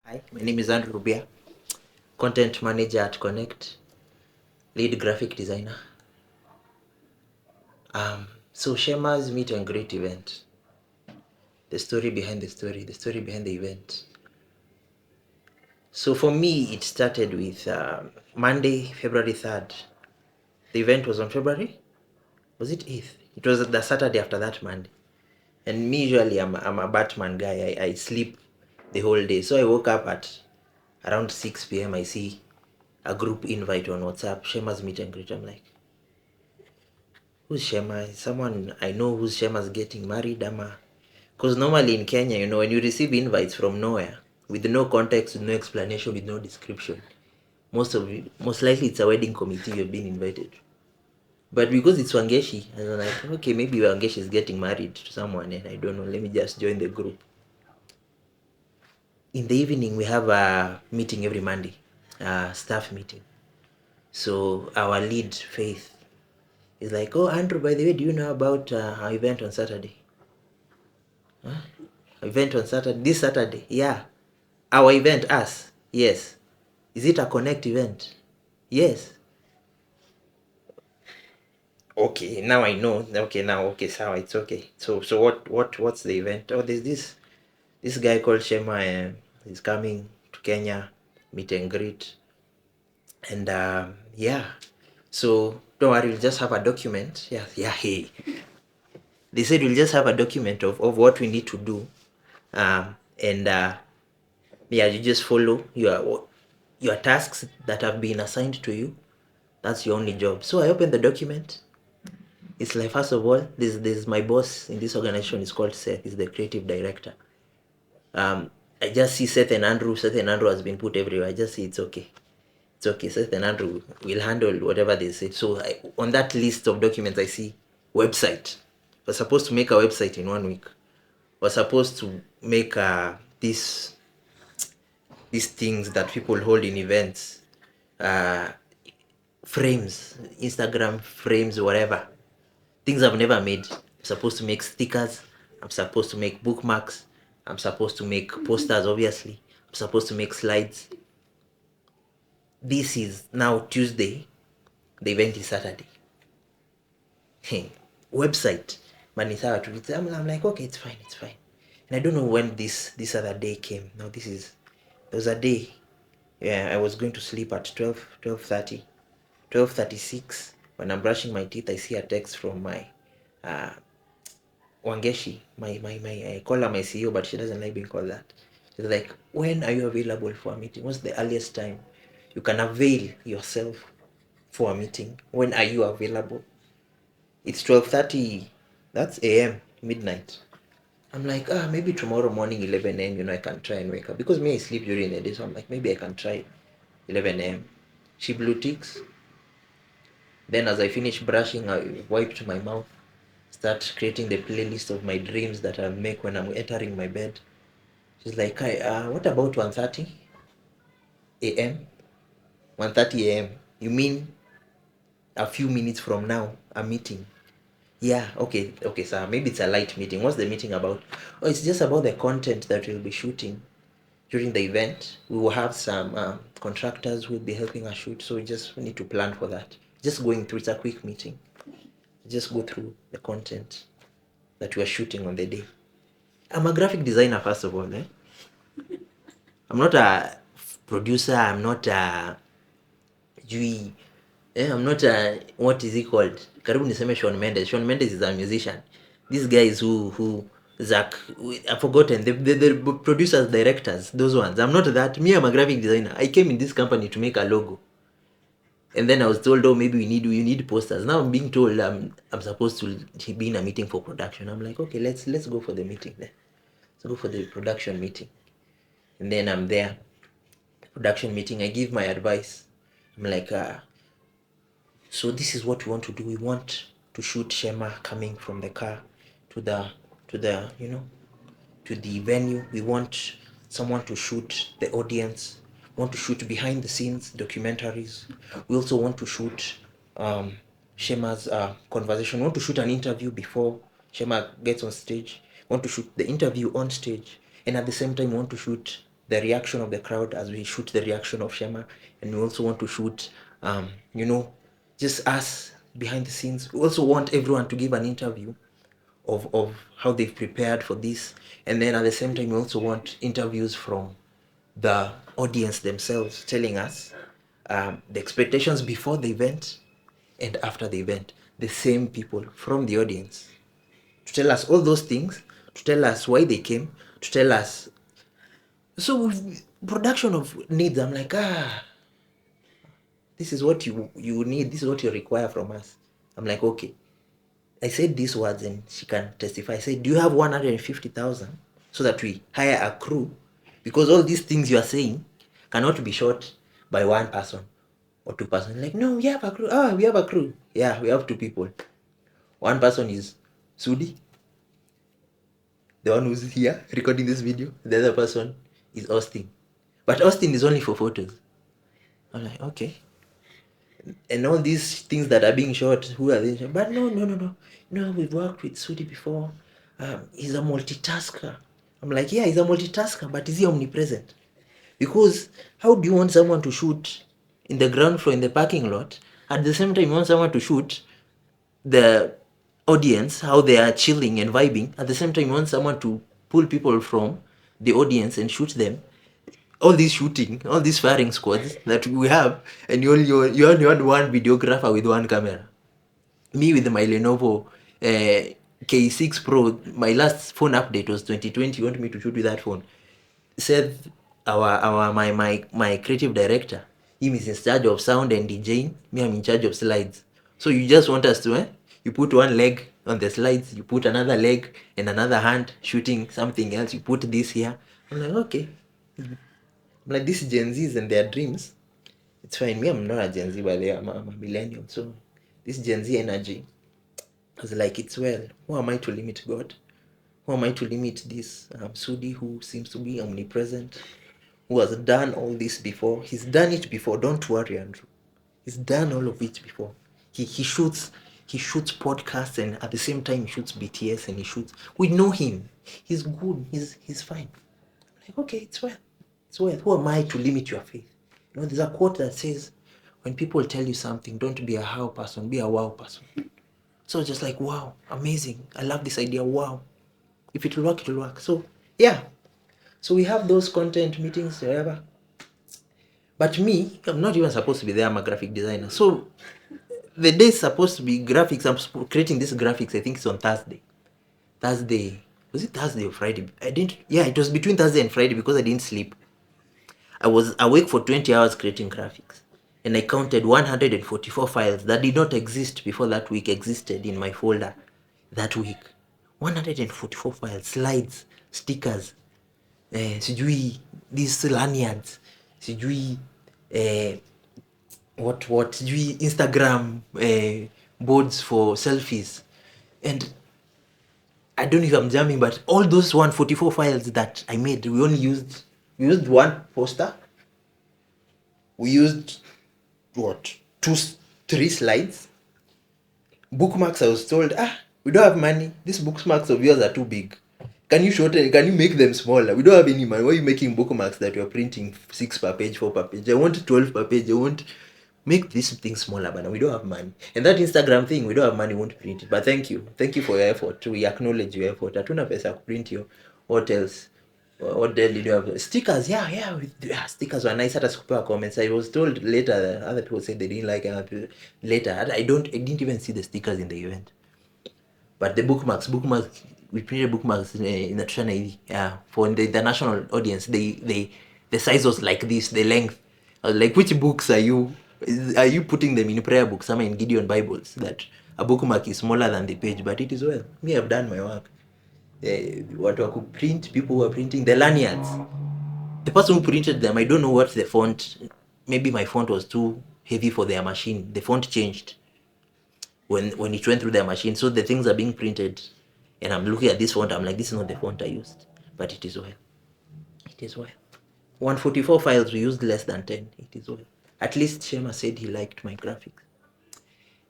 Hi, my name is Andrew Rubia, content manager at Connect, lead graphic designer. So Shema's meet and greet event, the story behind the story, the story behind the event. So for me, it started with Monday, February 3rd. The event was on February, was it 8th? It was the Saturday after that Monday. And me, usually, I'm a Batman guy. I sleep the whole day. So I woke up at around 6 p.m. I see a group invite on WhatsApp, Shema's meet and greet. I'm like, who's Shema? Someone I know who's Shema's getting married, ama? Because normally in Kenya, when you receive invites from nowhere, with no context, with no explanation, with no description, most likely it's a wedding committee you've been invited. But because it's Wangeshi, and I'm like, okay, maybe Wangeshi is getting married to someone, and I don't know, let me just join the group. In the evening, we have a meeting every Monday, a staff meeting. So our lead, Faith, is like, oh, Andrew, by the way, do you know about our event on Saturday? Huh? Event on Saturday, this Saturday, yeah. Our event, us, yes. Is it a Connect event? Yes. Okay, now I know. Okay, now okay, so it's okay. So what's the event? Oh, there's this guy called Shema. He's coming to Kenya, meet and greet, and yeah. So don't worry, we'll just have a document. Yeah, yeah. Hey, they said we'll just have a document of what we need to do, and yeah, you just follow your tasks that have been assigned to you. That's your only job. So I opened the document. It's like, first of all, this my boss in this organization is called Seth. He's the creative director. I just see Seth and Andrew. Seth and Andrew has been put everywhere. I just see it's okay. It's okay. Seth and Andrew will handle whatever they say. So on that list of documents, I see website. We're supposed to make a website in 1 week. We're supposed to make these things that people hold in events, uh, frames, Instagram frames, whatever. Things I've never made. I'm supposed to make stickers. I'm supposed to make bookmarks. I'm supposed to make posters, obviously. I'm supposed to make slides. This is now Tuesday. The event is Saturday. Hey, website. Manisawa to it. I'm like, okay, it's fine, it's fine. And I don't know when this other day came. Now there was a day. Yeah, I was going to sleep at 12:30, 12:36. When I'm brushing my teeth, I see a text from my uh, Wangeshi, my I call her my CEO, but she doesn't like being called that. She's like, when are you available for a meeting? What's the earliest time you can avail yourself for a meeting? When are you available? It's 12:30. That's AM, midnight. I'm like, maybe tomorrow morning 11 a.m. I can try and wake up because me I sleep during the day, so I'm like, maybe I can try 11 a.m. She blue ticks. Then as I finish brushing, I wiped my mouth, start creating the playlist of my dreams that I'll make when I'm entering my bed. She's like, hi, what about 1:30 a.m.? 1:30 a.m. You mean a few minutes from now, a meeting? Yeah, okay, sir. Maybe it's a light meeting. What's the meeting about? Oh, it's just about the content that we'll be shooting during the event. We will have some contractors who will be helping us shoot, so we just need to plan for that. Just going through, it's a quick meeting. Just go through the content that we are shooting on the day. I'm a graphic designer, first of all. I'm not a producer. I'm not a Jui. I'm not a, what is he called? Karibu niseme Shawn Mendes. Shawn Mendes is a musician. These guys who Zach, I've forgotten the producers, directors, those ones. I'm not that. Me, I'm a graphic designer. I came in this company to make a logo, and then I was told, oh, maybe you need posters. Now I'm being told I'm supposed to be in a meeting for production. I'm like, okay, let's go for the meeting then. Let's go for the production meeting, and then I'm there. Production meeting. I give my advice. I'm like, so this is what we want to do. We want to shoot Shema coming from the car to the to the to the venue. We want someone to shoot the audience. We want to shoot behind the scenes documentaries. We also want to shoot Shema's conversation. We want to shoot an interview before Shema gets on stage. We want to shoot the interview on stage, and at the same time we want to shoot the reaction of the crowd as we shoot the reaction of Shema, and we also want to shoot, just us behind the scenes. We also want everyone to give an interview of how they've prepared for this, and then at the same time we also want interviews from the audience themselves, telling us the expectations before the event and after the event. The same people from the audience to tell us all those things, to tell us why they came, to tell us. So with production of needs, I'm like, this is what you need, this is what you require from us. I'm like, okay. I said these words and she can testify. I said, do you have 150,000 so that we hire a crew? Because all these things you are saying cannot be shot by one person or two persons. Like, no, we have a crew. We have a crew. Yeah, we have two people. One person is Sudi, the one who's here recording this video. The other person is Austin. But Austin is only for photos. I'm like, okay. And all these things that are being shot, who are they? But no. No, we've worked with Sudi before. He's a multitasker. I'm like, yeah, he's a multitasker, but is he omnipresent? Because how do you want someone to shoot in the ground floor in the parking lot? At the same time, you want someone to shoot the audience, how they are chilling and vibing. At the same time, you want someone to pull people from the audience and shoot them. All this shooting, all these firing squads that we have, and you only had one videographer with one camera. Me with my Lenovo K6 Pro, my last phone update was 2020. You want me to shoot with that phone? Said my creative director, him is in charge of sound and DJing. Me, I'm in charge of slides. So you just want us to, you put one leg on the slides, you put another leg and another hand shooting something else. You put this here. I'm like, okay. I'm like, this Gen Zs and their dreams. It's fine. Me, I'm not a Gen Z, but I'm a millennial. So this Gen Z energy, I was like, it's well. Who am I to limit God? Who am I to limit this Sudi who seems to be omnipresent, who has done all this before? He's done it before. Don't worry, Andrew. He's done all of it before. He shoots podcasts, and at the same time he shoots BTS, and he shoots. We know him. He's good. He's fine. I'm like, okay, it's well. It's well. Who am I to limit your faith? You know, there's a quote that says, when people tell you something, don't be a how person, be a wow person. So just like, wow, amazing. I love this idea. Wow. If it will work, it will work. So, yeah. So we have those content meetings, whatever. But me, I'm not even supposed to be there. I'm a graphic designer. So the day is supposed to be graphics. I'm creating this graphics. I think it's on Thursday. Was it Thursday or Friday? It was between Thursday and Friday because I didn't sleep. I was awake for 20 hours creating graphics. And I counted 144 files that did not exist before that week existed in my folder that week. 144 files, slides, stickers, sijui these lanyards, sijui sijui Instagram boards for selfies. And I don't know if I'm jamming, but all those 144 files that I made, we used one poster. We used three slides. Bookmarks, I was told, we don't have money. These bookmarks of yours are too big. Can you make them smaller? We don't have any money. Why are you making bookmarks that you're printing 6 per page, 4 per page? I want 12 per page. I want make this thing smaller, but we don't have money. And that Instagram thing, we don't have money, we won't print it. But thank you for your effort. We acknowledge your effort. Hatuna pesa print your what else? What did you have? Stickers, stickers were nice. Hata sikupewa comments. I was told later, other people said they didn't like it. Later, I didn't even see the stickers in the event. But the bookmarks, we printed bookmarks in the Tushana for the international audience. The size was like this, the length. I was like, which books are you putting them in prayer books? Some in Gideon Bibles that a bookmark is smaller than the page, but it is well. Me, I've done my work. What I could print, people who are printing the lanyards. The person who printed them, I don't know what the font. Maybe my font was too heavy for their machine. The font changed when it went through their machine. So the things are being printed, and I'm looking at this font. I'm like, this is not the font I used, but it is well. It is well. 144 files, we used less than 10. It is well. At least Shema said he liked my graphics,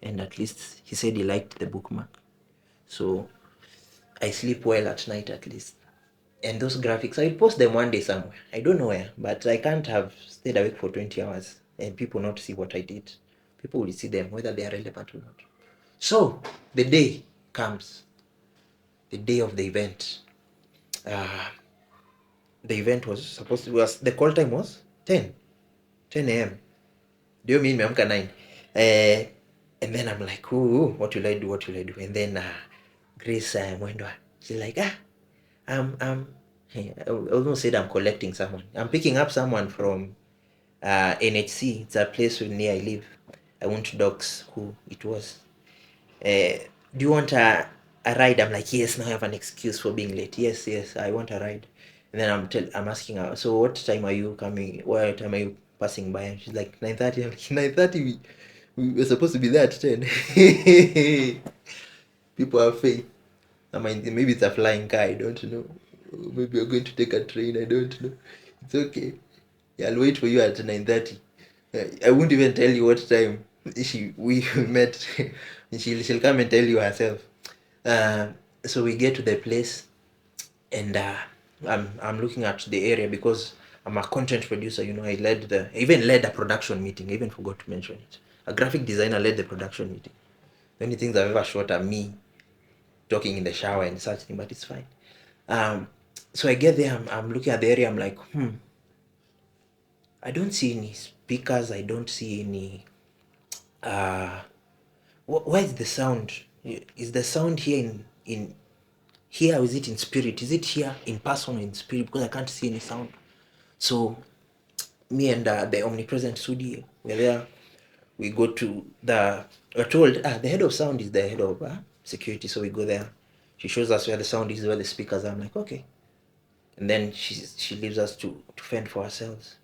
and at least he said he liked the bookmark. So I sleep well at night at least. And those graphics, I will post them one day somewhere. I don't know where, but I can't have stayed awake for 20 hours and people not see what I did. People will see them, whether they are relevant or not. So the day comes, the day of the event. The event was supposed to be, the call time was 10 a.m. Do you mean nimeamka 9? And then I'm like, ooh, what will I do? What will I do? And then Grace Mwendwa, she's like, hey, I almost said I'm collecting someone. I'm picking up someone from NHC. It's a place near I live. I won't dox who it was. Do you want a ride? I'm like, yes, now I have an excuse for being late. Yes, I want a ride. And then I'm asking her, so what time are you coming? What time are you passing by? And she's like, 9:30. I'm like, 9:30? We were supposed to be there at 10. People have faith. I mean, maybe it's a flying car, I don't know. Maybe you're going to take a train, I don't know. It's okay. Yeah, I'll wait for you at 9:30. I won't even tell you what time we met. She'll come and tell you herself. So we get to the place, and I'm looking at the area because I'm a content producer. I even led a production meeting. I even forgot to mention it. A graphic designer led the production meeting. The only things I've ever shot are me talking in the shower and such thing, but it's fine. So I get there, I'm looking at the area, I'm like, I don't see any speakers, I don't see any where is the sound? Is the sound here in here, or is it in spirit? Is it here in person or in spirit? Because I can't see any sound. So me and the omnipresent Sudi, we're there. We go to we're told the head of sound is the head of security, so we go there. She shows us where the sound is, where the speakers are. I'm like, okay. And then she leaves us to fend for ourselves,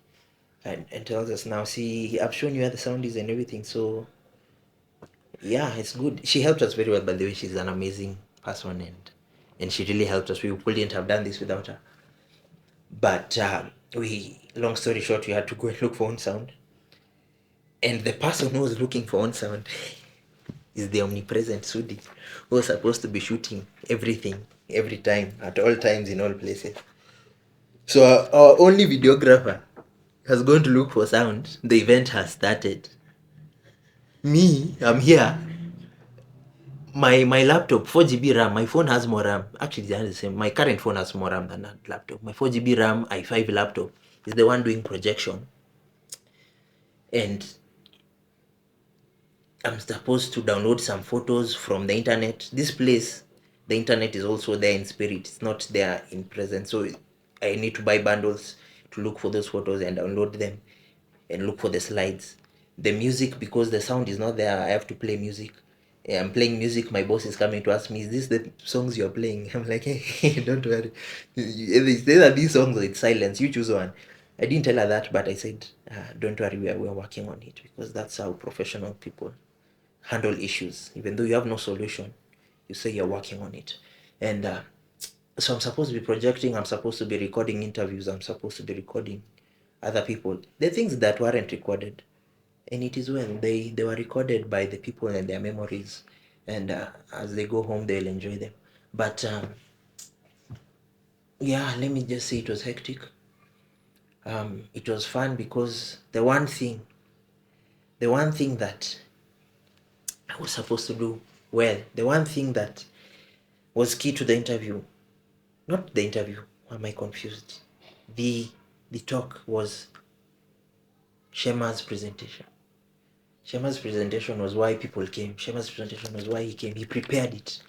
and tells us, now see, I've shown you where the sound is and everything, so yeah, it's good. She helped us very well, by the way. She's an amazing person, and she really helped us. We wouldn't have done this without her. But long story short, we had to go and look for on sound, and the person who was looking for on sound is the omnipresent Sudi, who was supposed to be shooting everything every time, at all times, in all places. So our only videographer has gone to look for sound. The event has started. Me, I'm here. My laptop, 4 GB RAM. My phone has more RAM. Actually, they are the same. My current phone has more RAM than that laptop. My 4 GB RAM i5 laptop is the one doing projection. And I'm supposed to download some photos from the internet. This place, the internet is also there in spirit. It's not there in presence. So I need to buy bundles to look for those photos and download them and look for the slides. The music, because the sound is not there, I have to play music. I'm playing music. My boss is coming to ask me, is this the songs you're playing? I'm like, hey, don't worry. Either these songs or it's silence. You choose one. I didn't tell her that, but I said, don't worry, we're working on it, because that's how professional people handle issues. Even though you have no solution, you say you're working on it. And so I'm supposed to be projecting, I'm supposed to be recording interviews, I'm supposed to be recording other people. The things that weren't recorded. And it is well, they were recorded by the people and their memories. And as they go home, they'll enjoy them. But yeah, let me just say it was hectic. It was fun because the one thing that I was supposed to do well, the one thing that was key to the interview, not the interview, why am I confused? The talk was Shema's presentation. Shema's presentation was why people came. Shema's presentation was why he came. He prepared it.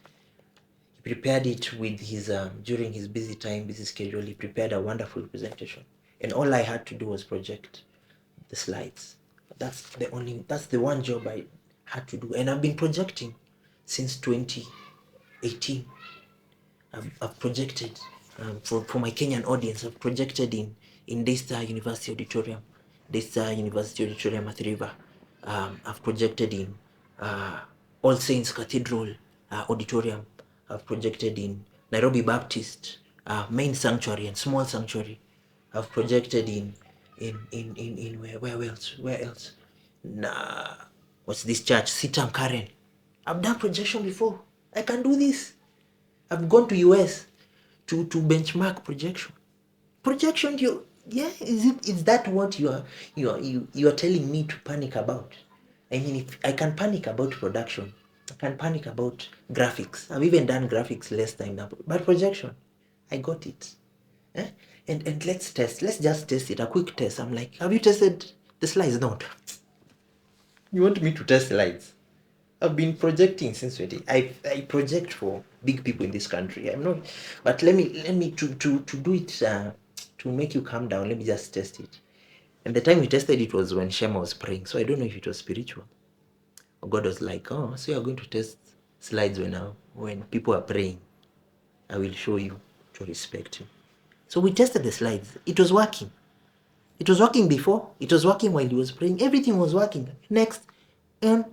He prepared it with his during his busy schedule. He prepared a wonderful presentation, and all I had to do was project the slides. That's the one job I had to do, and I've been projecting since 2018. I've projected for my Kenyan audience. I've projected in Daystar University Auditorium, Athi River. I've projected in All Saints Cathedral Auditorium. I've projected in Nairobi Baptist main sanctuary and small sanctuary. I've projected in where else? Nah, what's this church? Sitam Karen. I've done projection before. I can do this. I've gone to US to benchmark projection. Projection, is that what you are telling me to panic about? I mean, if I can panic about production, I can panic about graphics. I've even done graphics less time now, but projection, I got it. Eh? And let's just test it, a quick test. I'm like, have you tested the slides? Not. You want me to test slides? I've been projecting since 20. I project for big people in this country. I'm not, but let me to do it, to make you calm down. Let me just test it. And the time we tested it was when Shema was praying. So I don't know if it was spiritual. Or God was like, oh, so you're going to test slides when people are praying. I will show you to respect you. So we tested the slides. It was working. It was working before. It was working while he was praying. Everything was working. Next, and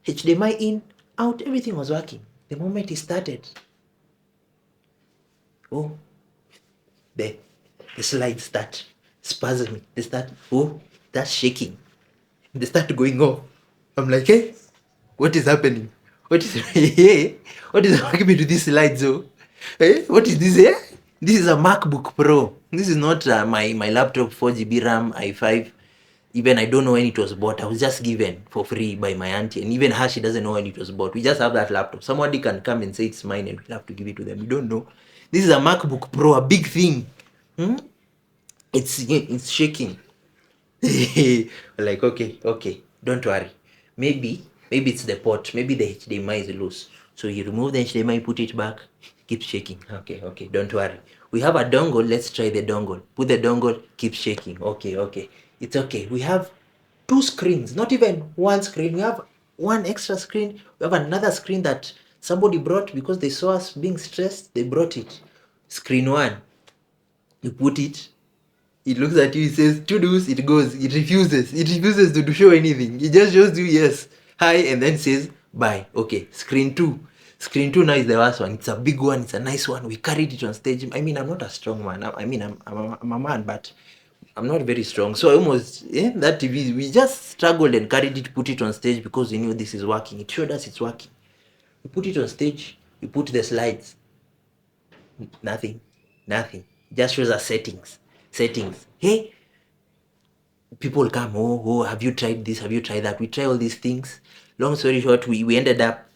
HDMI in, out, everything was working. The moment he started, oh, the slides start spasming. They start shaking. They start going off. I'm like, hey, what is happening? What is what is happening to these slides? Oh, hey, what is this? This is a MacBook Pro. This is not my laptop, 4 GB RAM, i5. Even I don't know when it was bought. I was just given for free by my auntie, and even her, she doesn't know when it was bought. We just have that laptop. Somebody can come and say it's mine, and we'll have to give it to them. We don't know. This is a MacBook Pro, a big thing. It's shaking. Like, okay, don't worry. Maybe it's the port. Maybe the HDMI is loose. So you remove the HDMI, put it back, keep shaking. Okay, don't worry. We have a dongle. Let's try the dongle. Put the dongle, keep shaking. Okay. It's okay. We have 2 screens, not even 1 screen. We have 1 extra screen. We have another screen that somebody brought because they saw us being stressed. They brought it. Screen 1. You put it. It looks at you, it says, to do's, it goes, it refuses to show anything. It just shows you yes, hi, and then says bye. Okay, screen 2. Screen 2 now is the worst one. It's a big one, it's a nice one. We carried it on stage. I mean, I'm not a strong man. I'm a man, but I'm not very strong. So I almost, that TV, we just struggled and carried it, put it on stage because we knew this is working. It showed us it's working. We put it on stage, we put the slides. Nothing. Just shows us settings. Hey, people come, oh, have you tried this? Have you tried that? We try all these things. Long story short, we ended up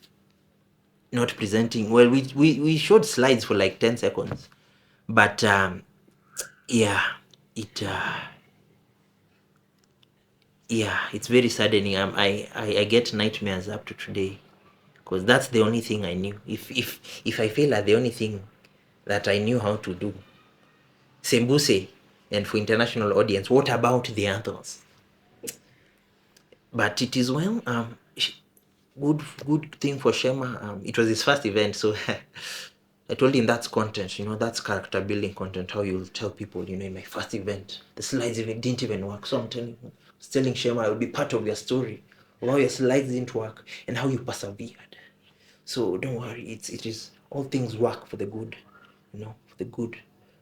not presenting. Well, we showed slides for like 10 seconds. But it's very saddening. I get nightmares up to today because that's the only thing I knew. If I fail at the only thing that I knew how to do, Sembuse, and for international audience, what about the others? But it is well. Good thing for Shema. It was his first event, so I told him that's content. That's character building content. How you'll tell people, in my first event, the slides didn't even work. So I was telling Shema, I will be part of your story of how your slides didn't work and how you persevered. So don't worry. It is all things work for the good. For the good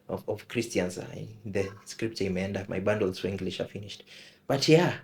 of Christians. The scripture may end up. My bundles for English are finished. But yeah.